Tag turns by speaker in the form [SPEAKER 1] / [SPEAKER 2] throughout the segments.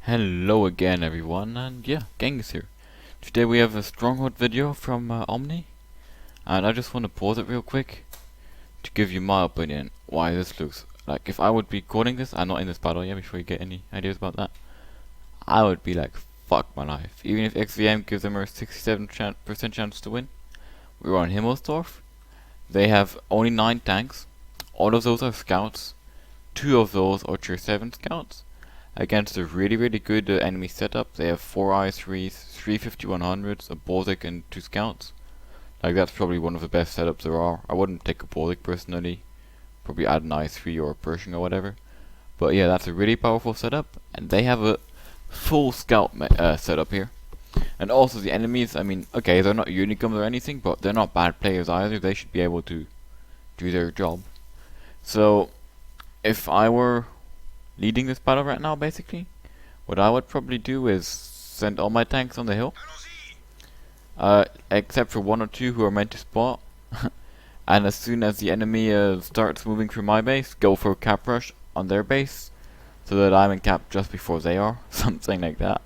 [SPEAKER 1] Hello again everyone, and yeah, Gang is here. Today we have a Stronghold video from OMNI, and I just want to pause it real quick to give you my opinion why this looks like. If I would be coding this, I'm not in this battle yet before you get any ideas about that, I would be like, fuck my life. Even if XVM gives them a 67% chance to win, we're on Himmelsdorf. They have only 9 tanks, all of those are scouts, 2 of those are tier 7 scouts. Against a really good enemy setup, they have 4 I3s, 3 5100s, a Baltic and 2 scouts. Like, that's probably one of the best setups there are. I wouldn't take a Baltic personally, probably add an I3 or a Pershing or whatever. But yeah, that's a really powerful setup, and they have a full scout setup here. And also the enemies, I mean, okay, they're not unicums or anything, but they're not bad players either. They should be able to do their job. So, if I were leading this battle right now, basically, what I would probably do is send all my tanks on the hill, except for 1 or 2 who are meant to spot. And as soon as the enemy starts moving through my base, go for a cap rush on their base, so that I'm in cap just before they are, something like that.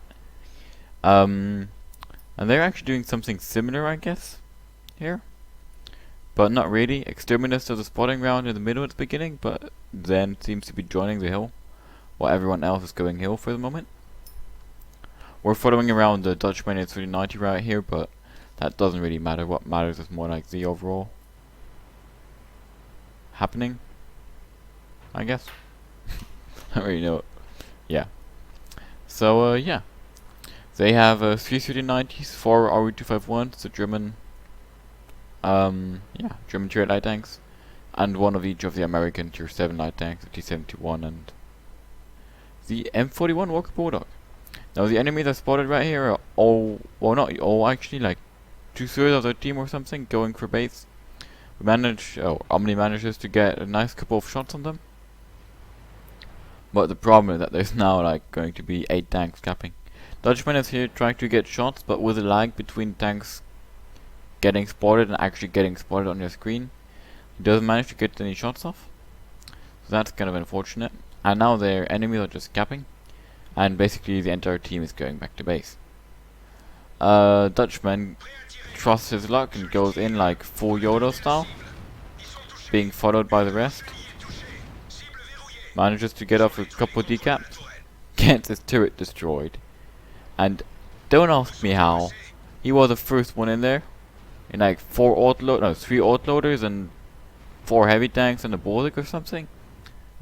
[SPEAKER 1] And they're actually doing something similar, I guess, here, but not really. Exterminus does a spotting round in the middle at the beginning, but then seems to be joining the hill, while everyone else is going hill for the moment. We're following around the Dutchman at 390 right here, but that doesn't really matter. What matters is more like the overall happening, I guess. I don't really know. Yeah. So, yeah. They have 3 3090s, 4 RE251s, the German, German tier light tanks, and 1 of each of the American tier 7 light tanks, the T-71 and the M41 Walker Bulldog. Now the enemies I spotted right here are all, well, not all actually, like 2/3 of their team or something going for base. OMNI manages to get a nice couple of shots on them. But the problem is that there's now like going to be 8 tanks capping. Dutchman is here trying to get shots, but with a lag between tanks getting spotted and actually getting spotted on your screen, he doesn't manage to get any shots off. So that's kind of unfortunate. And now their enemies are just capping, and basically the entire team is going back to base. Dutchman trusts his luck and goes in like full Yoda style, being followed by the rest. Manages to get off a couple decaps, gets his turret destroyed, and don't ask me how. He was the first one in there, in like 3 autoloaders and 4 heavy tanks and a Baltic or something.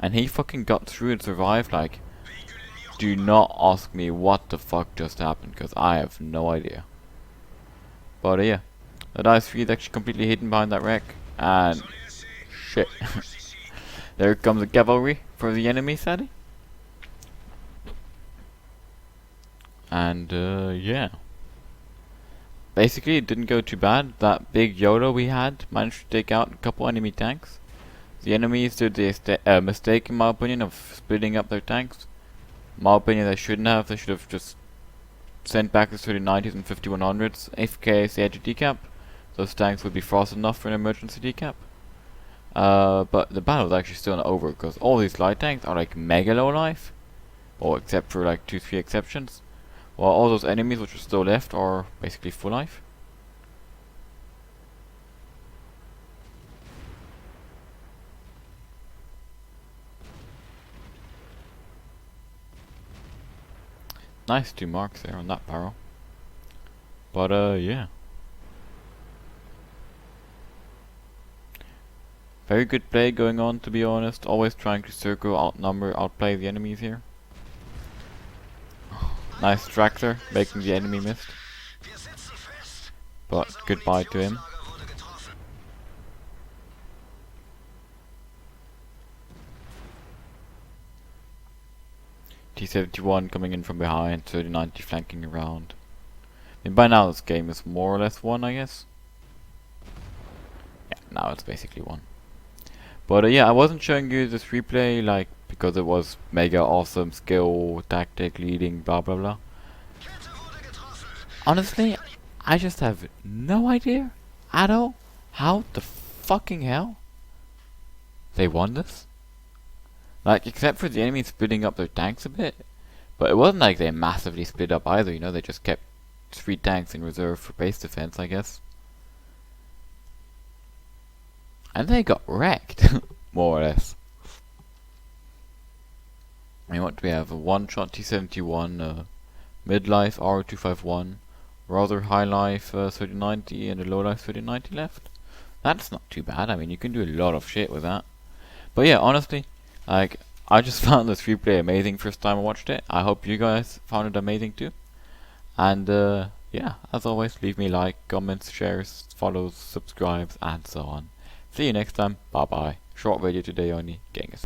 [SPEAKER 1] And he fucking got through and survived. Like, do not ask me what the fuck just happened, because I have no idea. But yeah, that I3 is actually completely hidden behind that wreck, and shit. There comes the cavalry for the enemy side. And yeah. Basically it didn't go too bad. That big Yoda we had managed to take out a couple enemy tanks. The enemies did the mistake, in my opinion, of splitting up their tanks. In my opinion, they shouldn't have. They should have just sent back the 3090s and 5100s. In case they had to decap, those tanks would be fast enough for an emergency decap. But the battle is actually still not over, because all these light tanks are like mega low life, or except for like 2-3 exceptions, while all those enemies which are still left are basically full life. Nice 2 marks there on that barrel. But yeah. Very good play going on, to be honest. Always trying to circle, outplay the enemies here. Nice tractor, making the enemy miss. But goodbye to him. T-71 coming in from behind, 3090 flanking around. I mean, by now this game is more or less won, I guess. Yeah, now it's basically won. But yeah, I wasn't showing you this replay like because it was mega awesome skill, tactic, leading, blah blah blah. Honestly, I just have no idea at all how the fucking hell they won this. Like, except for the enemy splitting up their tanks a bit, But it wasn't like they massively split up either, you know, they just kept 3 tanks in reserve for base defense, I guess. And they got wrecked, more or less. I mean, what do we have? A one-shot T-71, mid-life R251, rather high-life 3090, and a low-life 3090 left. That's not too bad. I mean, you can do a lot of shit with that. But yeah, honestly, like, I just found this replay amazing first time I watched it. I hope you guys found it amazing too. And yeah, as always, leave me a like, comments, shares, follows, subscribes, and so on. See you next time. Bye bye. Short video today only. Genghis.